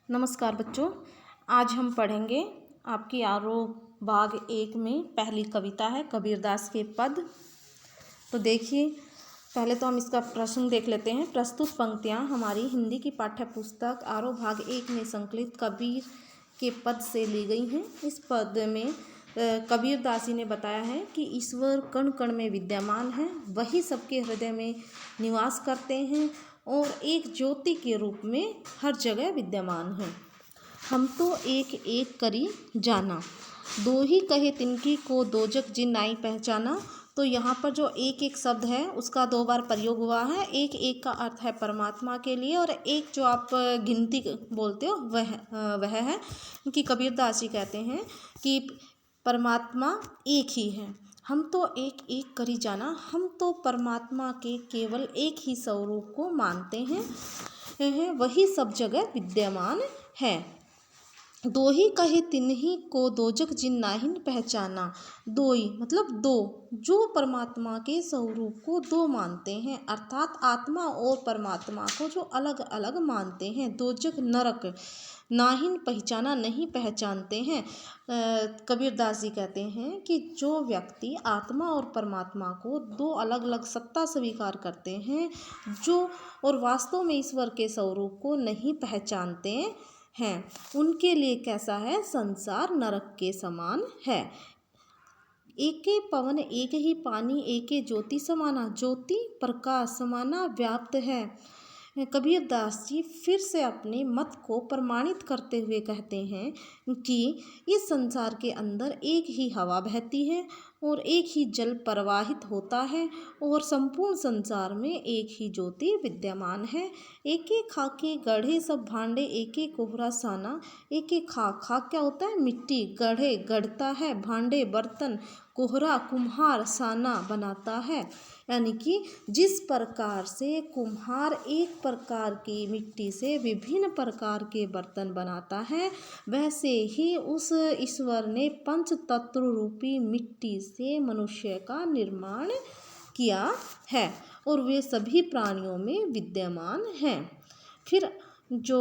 नमस्कार बच्चों, आज हम पढ़ेंगे आपकी आरोह भाग 1 में पहली कविता है कबीरदास के पद। तो देखिए, पहले तो हम इसका प्रश्न देख लेते हैं। प्रस्तुत पंक्तियाँ हमारी हिंदी की पाठ्य पुस्तक आरोह भाग 1 में संकलित कबीर के पद से ली गई हैं। इस पद में कबीरदासी ने बताया है कि ईश्वर कण कण में विद्यमान है, वही सबके हृदय में निवास करते हैं और एक ज्योति के रूप में हर जगह विद्यमान है। हम तो एक एक करी जाना, दो ही कहे तिनकी को दोजक जिन नाई पहचाना। तो यहाँ पर जो एक एक शब्द है उसका 2 बार प्रयोग हुआ है। एक एक का अर्थ है परमात्मा के लिए, और एक जो आप गिनती बोलते हो वह है कि कबीरदास जी कहते हैं कि परमात्मा एक ही है। हम तो एक एक करी जाना, हम तो परमात्मा के केवल एक ही स्वरूप को मानते हैं, वही सब जगह विद्यमान है। दो ही कहे तिन्ही को दोजक जिन नाहिन पहचाना। दो ही मतलब दो, जो परमात्मा के स्वरूप को दो मानते हैं, अर्थात आत्मा और परमात्मा को जो अलग अलग मानते हैं। दोजक नरक नाहिन पहचाना, नहीं पहचानते हैं। कबीरदास जी कहते हैं कि जो व्यक्ति आत्मा और परमात्मा को दो अलग अलग सत्ता स्वीकार करते हैं, जो और वास्तव में ईश्वर के स्वरूप को नहीं पहचानते हैं, उनके लिए कैसा है? संसार नरक के समान है। एके पवन एक ही पानी, एके ज्योति समाना, ज्योति प्रकाश समाना व्याप्त है। कबीरदास जी फिर से अपने मत को प्रमाणित करते हुए कहते हैं कि इस संसार के अंदर एक ही हवा बहती है और एक ही जल प्रवाहित होता है, और संपूर्ण संसार में एक ही ज्योति विद्यमान है। एक एक खाके गढ़े सब भांडे, एक एक कोहरा साना। एक एक खाक क्या होता है? मिट्टी। गढ़े गढ़ता है, भांडे बर्तन, कोहरा कुम्हार साना बनाता है। यानी कि जिस प्रकार से कुम्हार एक प्रकार की मिट्टी से विभिन्न प्रकार के बर्तन बनाता है, वैसे ही उस ईश्वर ने पंच तत्व रूपी मिट्टी से मनुष्य का निर्माण किया है, और वे सभी प्राणियों में विद्यमान हैं। फिर जो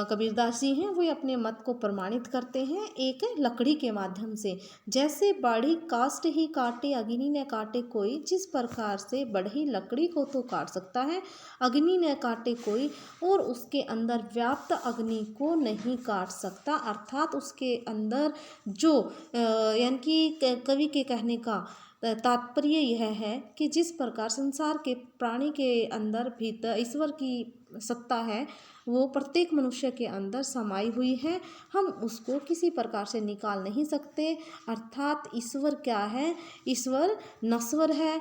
कबीरदास जी हैं वो अपने मत को प्रमाणित करते हैं एक लकड़ी के माध्यम से। जैसे बाड़ी काष्ठ ही काटे, अग्नि ने काटे कोई। जिस प्रकार से बढ़ी लकड़ी को तो काट सकता है, अग्नि ने काटे कोई, और उसके अंदर व्याप्त अग्नि को नहीं काट सकता। अर्थात उसके अंदर जो यानी कि कवि के कहने का तात्पर्य यह है कि जिस प्रकार संसार के प्राणी के अंदर भीतर ईश्वर की सत्ता है, वो प्रत्येक मनुष्य के अंदर समाई हुई है, हम उसको किसी प्रकार से निकाल नहीं सकते। अर्थात ईश्वर क्या है? ईश्वर नश्वर है,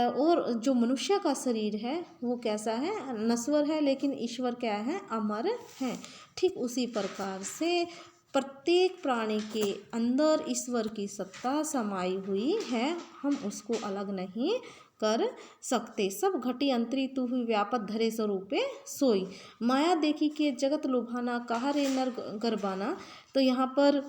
और जो मनुष्य का शरीर है वो कैसा है? नश्वर है, लेकिन ईश्वर क्या है? अमर है। ठीक उसी प्रकार से प्रत्येक प्राणी के अंदर ईश्वर की सत्ता समाई हुई है, हम उसको अलग नहीं कर सकते। सब घटी अंतरी तू हुई, व्यापत धरे स्वरूपे सोई। माया देखी के जगत लुभाना, कहा रे नर गरबाना। तो यहाँ पर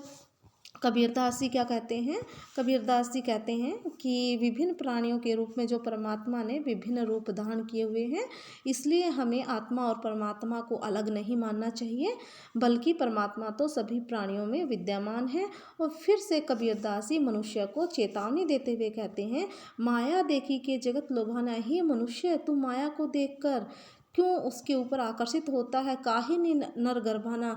कबीरदास जी क्या कहते हैं? कबीरदास जी कहते हैं कि विभिन्न प्राणियों के रूप में जो परमात्मा ने विभिन्न रूप धारण किए हुए हैं, इसलिए हमें आत्मा और परमात्मा को अलग नहीं मानना चाहिए, बल्कि परमात्मा तो सभी प्राणियों में विद्यमान है। और फिर से कबीरदास जी मनुष्य को चेतावनी देते हुए कहते हैं, माया देखी के जगत लोभाना। ही मनुष्य, तू माया को देखकर क्यों उसके ऊपर आकर्षित होता है? काहे ने नर गर्भाना,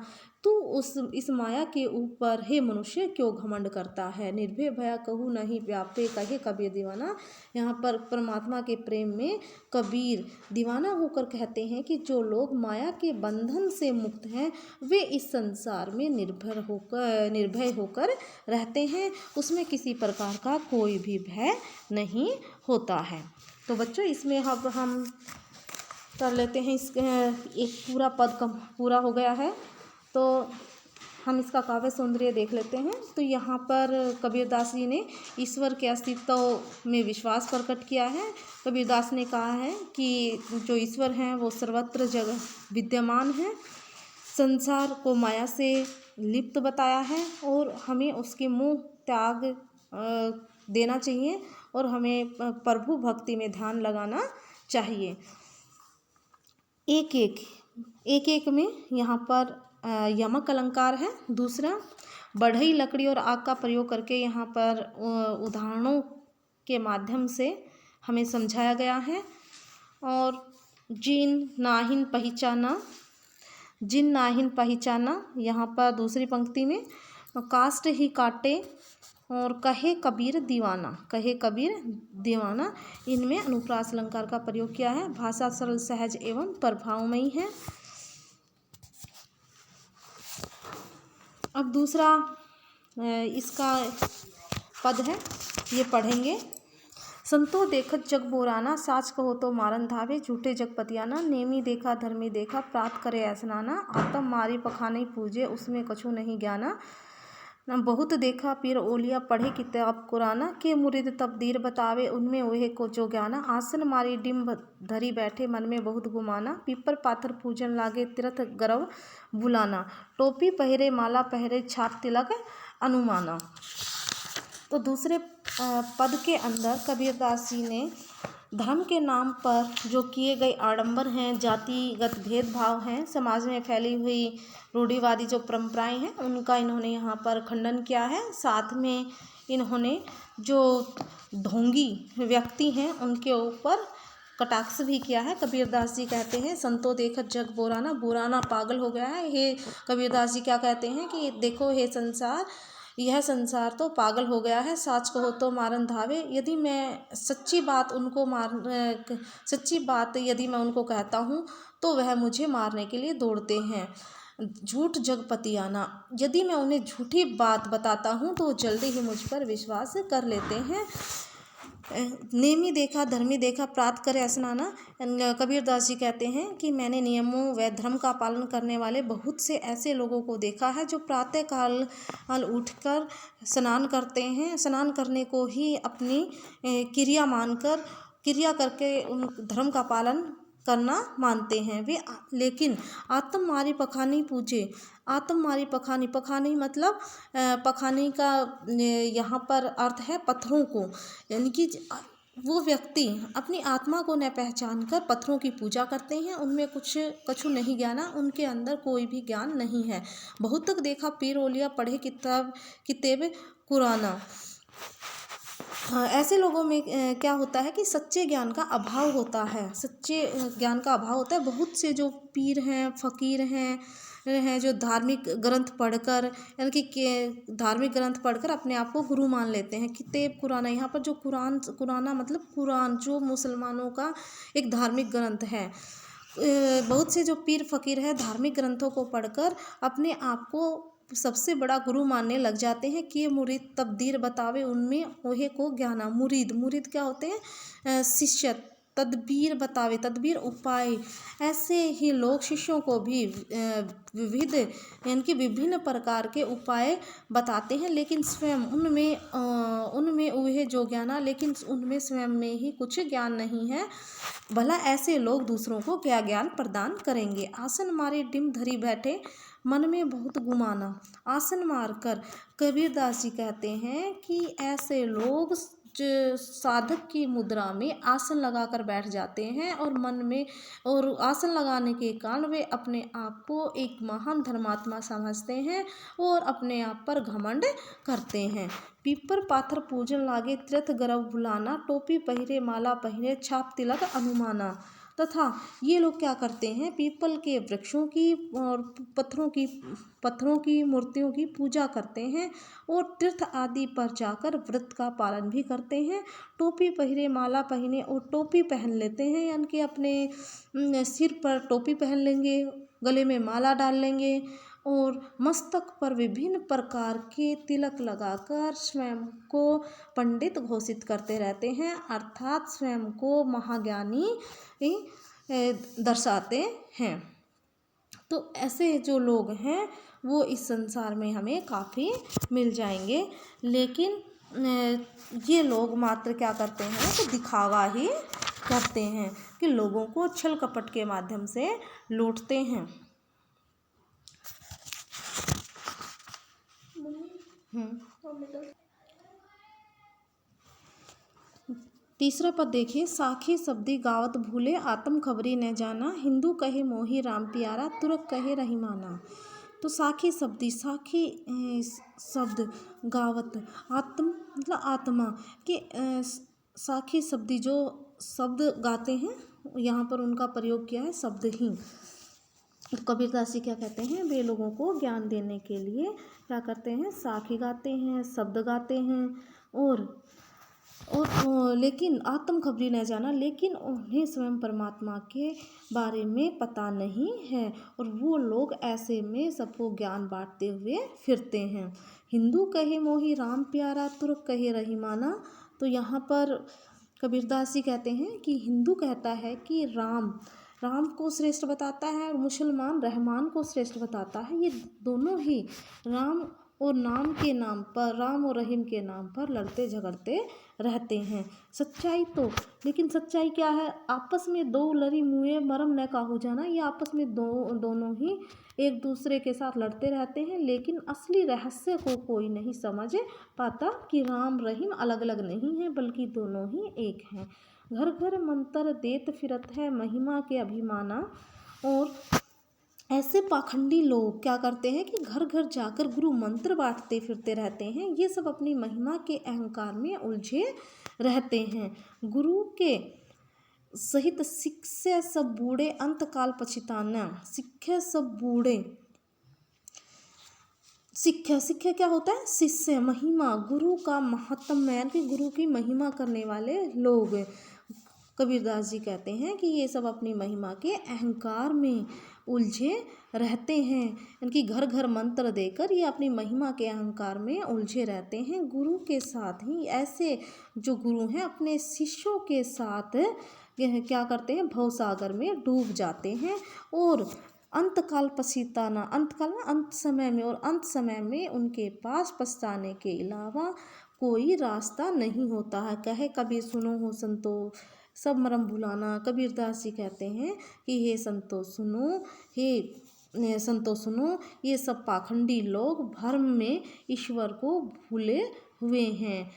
तू इस माया के ऊपर हे मनुष्य क्यों घमंड करता है? निर्भय भया कहूँ नहीं व्यापे, कहे कबीर दीवाना। यहाँ पर परमात्मा के प्रेम में कबीर दीवाना होकर कहते हैं कि जो लोग माया के बंधन से मुक्त हैं, वे इस संसार में निर्भय होकर रहते हैं, उसमें किसी प्रकार का कोई भी भय नहीं होता है। तो बच्चों, इसमें अब हम कर लेते हैं। इस एक पूरा पद पूरा हो गया है, तो हम इसका काव्य सौंदर्य देख लेते हैं। तो यहाँ पर कबीरदास जी ने ईश्वर के अस्तित्व में विश्वास प्रकट किया है। कबीरदास ने कहा है कि जो ईश्वर हैं वो सर्वत्र जगह विद्यमान है, संसार को माया से लिप्त बताया है, और हमें उसके मोह त्याग देना चाहिए, और हमें प्रभु भक्ति में ध्यान लगाना चाहिए। एक एक में यहाँ पर यमक अलंकार है। दूसरा, बढ़ई, लकड़ी और आग का प्रयोग करके यहाँ पर उदाहरणों के माध्यम से हमें समझाया गया है। और जिन नाहिन पहचाना, जिन नाहिन पहचाना, यहाँ पर दूसरी पंक्ति में काष्ठ ही काटे और कहे कबीर दीवाना, कहे कबीर दीवाना, इनमें अनुप्रास अलंकार का प्रयोग किया है। भाषा सरल, सहज एवं प्रभावमयी है। अब दूसरा इसका पद है, ये पढ़ेंगे। संतो देखत जग बोराना, साच कहो तो मारन धावे, झूठे जग पतियाना, नेमी देखा धर्मी देखा, प्रात करे ऐसनाना, आतम मारी पखानी पूजे, उसमें कछु नहीं ज्ञाना, बहुत देखा पीर ओलिया, पढ़े किताब कुराना, के मुरीद तबदीर बतावे, उनमें ओहे को जो ज्ञाना, आसन मारी डिम्ब धरी बैठे, मन में बहुत गुमाना, पीपर पाथर पूजन लागे, तीर्थ गरव बुलाना, टोपी पहरे माला पहरे, छाप तिलक अनुमाना। तो दूसरे पद के अंदर कबीरदास जी ने धर्म के नाम पर जो किए गए आडंबर हैं, जातिगत भेदभाव हैं, समाज में फैली हुई रूढ़िवादी जो परंपराएं हैं, उनका इन्होंने यहाँ पर खंडन किया है। साथ में इन्होंने जो ढोंगी व्यक्ति हैं उनके ऊपर कटाक्ष भी किया है। कबीरदास जी कहते हैं, संतो देखत जग बोराना, बोराना पागल हो गया है। हे कबीरदास जी क्या कहते हैं कि देखो हे संसार, यह संसार तो पागल हो गया है, साच कहो तो मारन धावे। यदि मैं सच्ची बात यदि मैं उनको कहता हूँ तो वह मुझे मारने के लिए दौड़ते हैं। झूठ जगपतियाना, यदि मैं उन्हें झूठी बात बताता हूँ तो जल्दी ही मुझ पर विश्वास कर लेते हैं। नेमी देखा धर्मी देखा, प्रात करे स्नाना। कबीरदास जी कहते हैं कि मैंने नियमों व धर्म का पालन करने वाले बहुत से ऐसे लोगों को देखा है जो प्रातः काल उठकर स्नान करते हैं, स्नान करने को ही अपनी क्रिया मानकर, क्रिया करके उन धर्म का पालन करना मानते हैं वे, लेकिन आत्म मारी पखानी पूजे। आत्म मारी पखानी, पखानी मतलब पखानी का यहाँ पर अर्थ है पत्थरों को, यानी कि वो व्यक्ति अपनी आत्मा को न पहचान कर पत्थरों की पूजा करते हैं, उनमें कछु नहीं ज्ञाना, उनके अंदर कोई भी ज्ञान नहीं है। बहुत तक देखा पीर ओलिया, पढ़े किताब कुराना। ऐसे लोगों में क्या होता है कि सच्चे ज्ञान का अभाव होता है, सच्चे ज्ञान का अभाव होता है। बहुत से जो पीर हैं, फकीर हैं जो धार्मिक ग्रंथ पढ़कर, यानी कि धार्मिक ग्रंथ पढ़कर अपने आप को गुरु मान लेते हैं। किताब कुराना, यहाँ पर जो कुराना मतलब कुरान, जो मुसलमानों का एक धार्मिक ग्रंथ है। बहुत से जो पीर फकीर हैं धार्मिक ग्रंथों को पढ़कर अपने आप को सबसे बड़ा गुरु मानने लग जाते हैं कि मुरीद तबदीर बतावे, उनमें ओहे को ज्ञाना। मुरीद क्या होते हैं? शिष्य। तदबीर बतावे, तदबीर उपाय। ऐसे ही लोग शिष्यों को भी विविध यानी कि विभिन्न प्रकार के उपाय बताते हैं, लेकिन स्वयं उनमें वह जो ज्ञाना, लेकिन उनमें स्वयं में ही कुछ ज्ञान नहीं है। भला ऐसे लोग दूसरों को क्या ज्ञान प्रदान करेंगे? आसन मारे डिम धरी बैठे, मन में बहुत गुमाना। आसन मारकर कबीरदास जी कहते हैं कि ऐसे लोग साधक की मुद्रा में आसन लगाकर बैठ जाते हैं और मन में, और आसन लगाने के कारण वे अपने आप को एक महान धर्मात्मा समझते हैं और अपने आप पर घमंड करते हैं। पीपर पाथर पूजन लागे, तीर्थ गरव बुलाना, टोपी पहरे माला पहरे, छाप तिलक अनुमाना। तथा ये लोग क्या करते हैं? पीपल के वृक्षों की और पत्थरों की मूर्तियों की पूजा करते हैं और तीर्थ आदि पर जाकर व्रत का पालन भी करते हैं। टोपी पहरे माला पहने, और टोपी पहन लेते हैं, यानी कि अपने सिर पर टोपी पहन लेंगे, गले में माला डाल लेंगे और मस्तक पर विभिन्न प्रकार के तिलक लगाकर स्वयं को पंडित घोषित करते रहते हैं, अर्थात स्वयं को महाज्ञानी दर्शाते हैं। तो ऐसे जो लोग हैं वो इस संसार में हमें काफ़ी मिल जाएंगे, लेकिन ये लोग मात्र क्या करते हैं तो दिखावा ही करते हैं कि लोगों को छल कपट के माध्यम से लूटते हैं। तीसरा पद देखिए। साखी शब्दी गावत भूले, आत्म खबरी न जाना, हिंदू कहे मोही राम प्यारा, तुरक कहे रहीमाना। तो साखी शब्द गावत आत्म मतलब आत्मा के साखी शब्दी जो शब्द गाते हैं, यहाँ पर उनका प्रयोग किया है शब्द ही। कबीरदास जी क्या कहते हैं, वे लोगों को ज्ञान देने के लिए क्या करते हैं, साखी गाते हैं, शब्द गाते हैं। और लेकिन आत्म खबरी न जाना, लेकिन उन्हें स्वयं परमात्मा के बारे में पता नहीं है, और वो लोग ऐसे में सबको ज्ञान बांटते हुए फिरते हैं। हिंदू कहे मोही राम प्यारा, तुर्क कहे रहीमाना। तो यहाँ पर कबीरदास जी कहते हैं कि हिंदू कहता है कि राम को श्रेष्ठ बताता है, और मुसलमान रहमान को श्रेष्ठ बताता है। ये दोनों ही राम और नाम के नाम पर, राम और रहीम के नाम पर लड़ते झगड़ते रहते हैं। लेकिन सच्चाई क्या है, आपस में दो लड़ी मुँहे मरम न काहू जाना। ये आपस में दोनों ही एक दूसरे के साथ लड़ते रहते हैं, लेकिन असली रहस्य को कोई नहीं समझ पाता कि राम रहीम अलग अलग नहीं है, बल्कि दोनों ही एक हैं। घर घर मंत्र देत फिरत है, महिमा के अभिमाना। और ऐसे पाखंडी लोग क्या करते हैं कि घर घर जाकर गुरु मंत्र बांटते फिरते रहते हैं। ये सब अपनी महिमा के अहंकार में उलझे रहते हैं। गुरु के सहित शिष्य सब बूढ़े, अंतकाल पछताना। शिष्य सब बूढ़े, शिष्य क्या होता है, शिष्य। महिमा गुरु का महत्व है कि गुरु की महिमा करने वाले लोग, कबीरदास जी कहते हैं कि ये सब अपनी महिमा के अहंकार में उलझे रहते हैं। इनकी घर घर मंत्र देकर ये अपनी महिमा के अहंकार में उलझे रहते हैं। गुरु के साथ ही ऐसे जो गुरु हैं अपने शिष्यों के साथ क्या करते हैं, भवसागर में डूब जाते हैं। और अंतकाल पछताना, अंतकाल में अंत समय में, और अंत समय में उनके पास पछताने के अलावा कोई रास्ता नहीं होता है। कहे कभी सुनो हो संतो सब मरम भुलाना। कबीरदास जी कहते हैं कि हे संतो सुनो, ये सब पाखंडी लोग भ्रम में ईश्वर को भूले हुए हैं।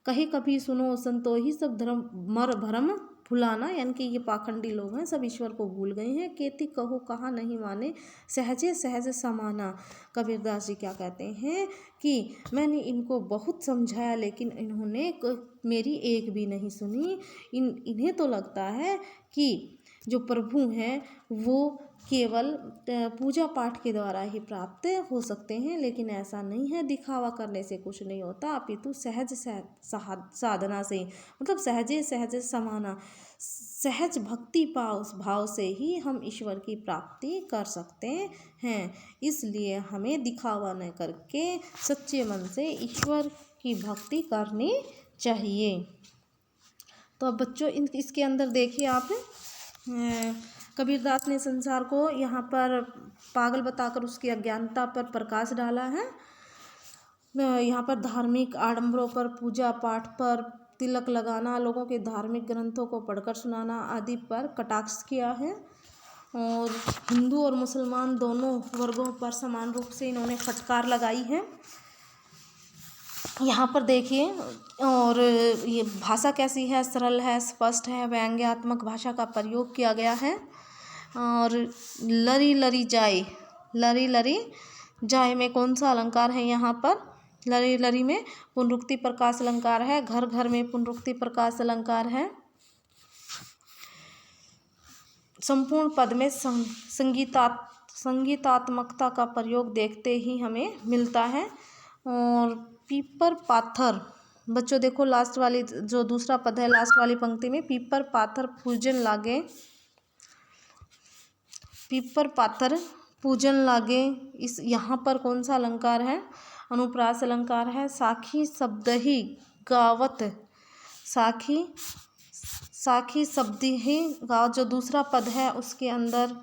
कहे कभी सुनो संतो ही सब भ्रम भुलाना, यानी कि ये पाखंडी लोग हैं, सब ईश्वर को भूल गए हैं। केति कहो कहा नहीं माने, सहजे सहज समाना। कबीरदास जी क्या कहते हैं कि मैंने इनको बहुत समझाया, लेकिन इन्होंने मेरी एक भी नहीं सुनी। इन्हें तो लगता है कि जो प्रभु हैं वो केवल पूजा पाठ के द्वारा ही प्राप्त हो सकते हैं, लेकिन ऐसा नहीं है। दिखावा करने से कुछ नहीं होता, अपितु सहज साधना से, मतलब सहजे सहज समाना, सहज भक्ति भाव से ही हम ईश्वर की प्राप्ति कर सकते हैं। इसलिए हमें दिखावा न करके सच्चे मन से ईश्वर की भक्ति करनी चाहिए। तो अब बच्चों इसके अंदर देखिए आप, कबीरदास ने संसार को यहाँ पर पागल बताकर उसकी अज्ञानता पर प्रकाश डाला है। यहाँ पर धार्मिक आडंबरों पर, पूजा पाठ पर तिलक लगाना, लोगों के धार्मिक ग्रंथों को पढ़कर सुनाना आदि पर कटाक्ष किया है। और हिंदू और मुसलमान दोनों वर्गों पर समान रूप से इन्होंने फटकार लगाई है। यहाँ पर देखिए, और ये भाषा कैसी है, सरल है, स्पष्ट है, व्यंग्यात्मक भाषा का प्रयोग किया गया है। और लरी लरी जाए में कौन सा अलंकार है, यहाँ पर लरी लरी में पुनरुक्ति प्रकाश अलंकार है। घर घर में पुनरुक्ति प्रकाश अलंकार है। संपूर्ण पद में संगीतात्मकता का प्रयोग देखते ही हमें मिलता है। और पीपर पाथर, बच्चों देखो लास्ट वाली जो दूसरा पद है, लास्ट वाली पंक्ति में पीपर पाथर पूजन लागे, इस यहाँ पर कौन सा अलंकार है, अनुप्रास अलंकार है। साखी शब्द ही गावत, साखी शब्द ही गावत जो दूसरा पद है उसके अंदर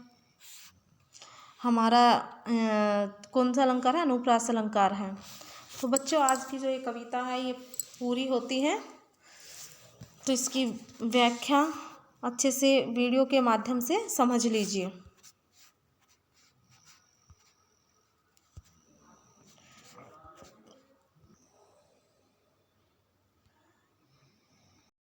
हमारा कौन सा अलंकार है, अनुप्रास अलंकार है। तो बच्चों आज की जो ये कविता है ये पूरी होती है, तो इसकी व्याख्या अच्छे से वीडियो के माध्यम से समझ लीजिए।